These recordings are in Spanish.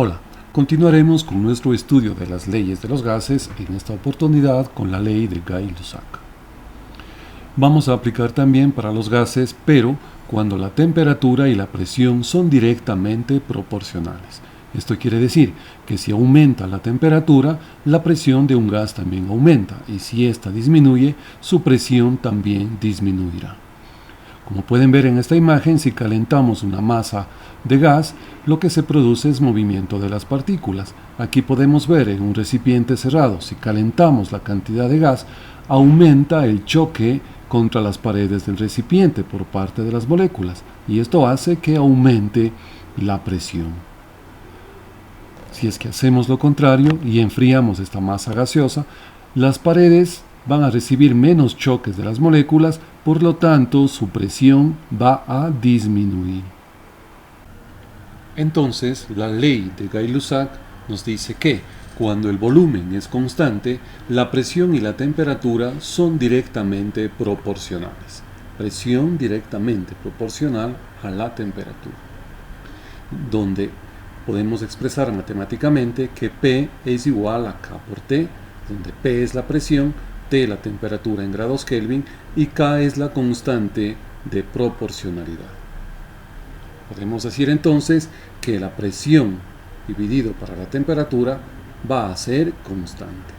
Hola, continuaremos con nuestro estudio de las leyes de los gases, en esta oportunidad con la ley de Gay-Lussac. Vamos a aplicar también para los gases, pero cuando la temperatura y la presión son directamente proporcionales. Esto quiere decir que si aumenta la temperatura, la presión de un gas también aumenta, y si ésta disminuye, su presión también disminuirá. Como pueden ver en esta imagen, si calentamos una masa de gas, lo que se produce es movimiento de las partículas. Aquí podemos ver en un recipiente cerrado, si calentamos la cantidad de gas, aumenta el choque contra las paredes del recipiente por parte de las moléculas, y esto hace que aumente la presión. Si es que hacemos lo contrario y enfriamos esta masa gaseosa, las paredes van a recibir menos choques de las moléculas, por lo tanto su presión va a disminuir. Entonces, la ley de Gay-Lussac nos dice que cuando el volumen es constante, la presión y la temperatura son directamente proporcionales. Presión directamente proporcional a la temperatura. Donde podemos expresar matemáticamente que P es igual a K por T, donde P es la presión, T la temperatura en grados Kelvin y K es la constante de proporcionalidad. Podemos decir entonces que la presión dividido para la temperatura va a ser constante.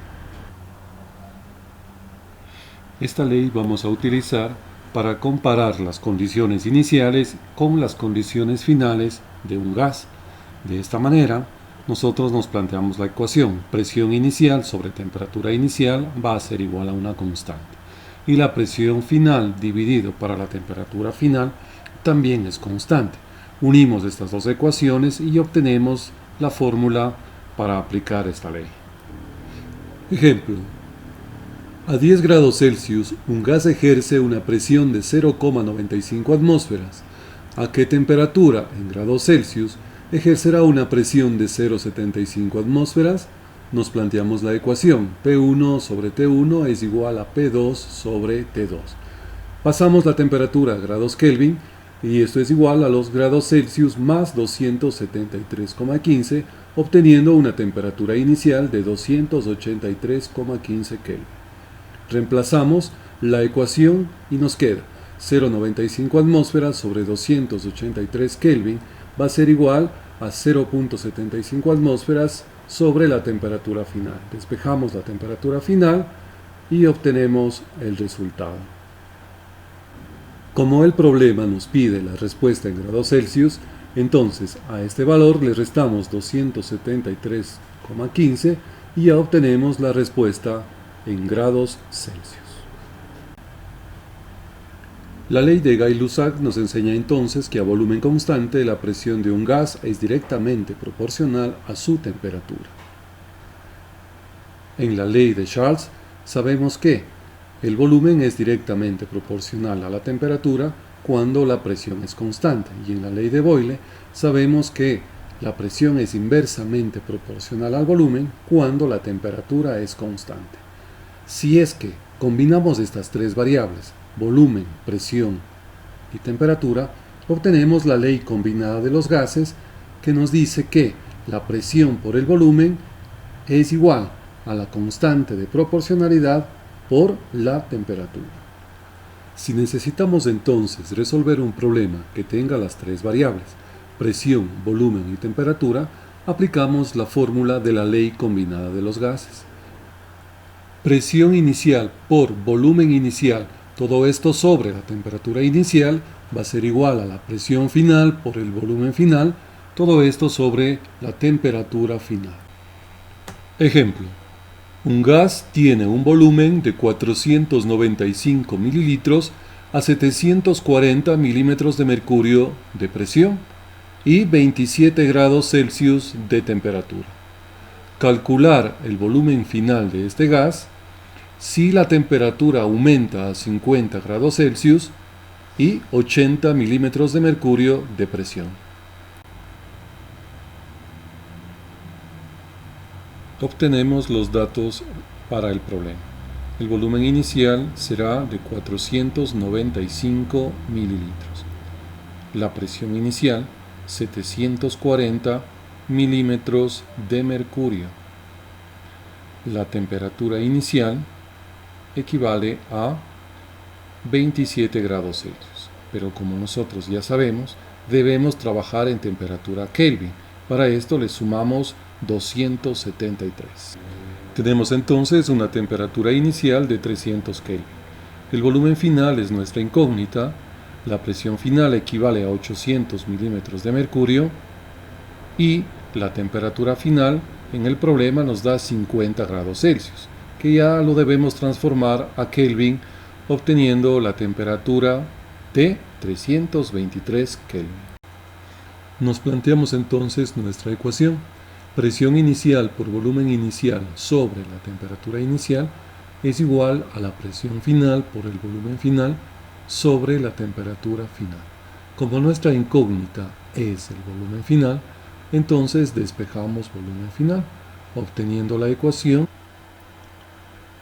Esta ley vamos a utilizar para comparar las condiciones iniciales con las condiciones finales de un gas. De esta manera, nosotros nos planteamos la ecuación: presión inicial sobre temperatura inicial va a ser igual a una constante. Y la presión final dividido para la temperatura final también es constante. Unimos estas dos ecuaciones y obtenemos la fórmula para aplicar esta ley. Ejemplo: a 10 grados Celsius, un gas ejerce una presión de 0,95 atmósferas. ¿A qué temperatura, en grados Celsius, ejercerá una presión de 0,75 atmósferas? Nos planteamos la ecuación: P1 sobre T1 es igual a P2 sobre T2. Pasamos la temperatura a grados Kelvin, y esto es igual a los grados Celsius más 273,15, obteniendo una temperatura inicial de 283,15 Kelvin. Reemplazamos la ecuación y nos queda 0,95 atmósferas sobre 283 Kelvin va a ser igual a 0,75 atmósferas sobre la temperatura final. Despejamos la temperatura final y obtenemos el resultado. Como el problema nos pide la respuesta en grados Celsius, entonces a este valor le restamos 273,15 y ya obtenemos la respuesta en grados Celsius. La ley de Gay-Lussac nos enseña entonces que a volumen constante la presión de un gas es directamente proporcional a su temperatura. En la ley de Charles sabemos que el volumen es directamente proporcional a la temperatura cuando la presión es constante, y en la ley de Boyle sabemos que la presión es inversamente proporcional al volumen cuando la temperatura es constante. Si es que combinamos estas tres variables, volumen, presión y temperatura, obtenemos la ley combinada de los gases, que nos dice que la presión por el volumen es igual a la constante de proporcionalidad por la temperatura. Si necesitamos entonces resolver un problema que tenga las tres variables, presión, volumen y temperatura, aplicamos la fórmula de la ley combinada de los gases. Presión inicial por volumen inicial, todo esto sobre la temperatura inicial, va a ser igual a la presión final por el volumen final, todo esto sobre la temperatura final. Ejemplo: un gas tiene un volumen de 495 mililitros a 740 milímetros de mercurio de presión y 27 grados Celsius de temperatura. Calcular el volumen final de este gas si la temperatura aumenta a 50 grados Celsius y 80 milímetros de mercurio de presión. Obtenemos los datos para el problema. El volumen inicial será de 495 mililitros. La presión inicial, 740 milímetros de mercurio. La temperatura inicial equivale a 27 grados Celsius, pero como nosotros ya sabemos, debemos trabajar en temperatura Kelvin. Para esto le sumamos 273. Tenemos entonces una temperatura inicial de 300 Kelvin. El volumen final es nuestra incógnita. La presión final equivale a 800 milímetros de mercurio y la temperatura final en el problema nos da 50 grados Celsius, que ya lo debemos transformar a Kelvin obteniendo la temperatura de 323 Kelvin. Nos planteamos entonces nuestra ecuación. Presión inicial por volumen inicial sobre la temperatura inicial es igual a la presión final por el volumen final sobre la temperatura final. Como nuestra incógnita es el volumen final, entonces despejamos volumen final, obteniendo la ecuación.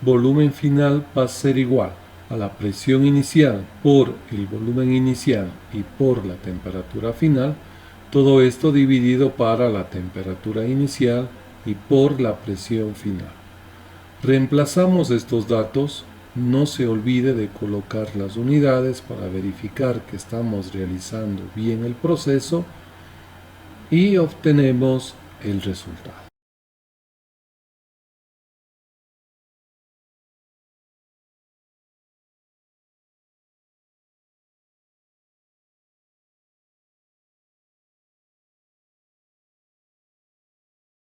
Volumen final va a ser igual a la presión inicial por el volumen inicial y por la temperatura final, todo esto dividido para la temperatura inicial y por la presión final. Reemplazamos estos datos, no se olvide de colocar las unidades para verificar que estamos realizando bien el proceso y obtenemos el resultado.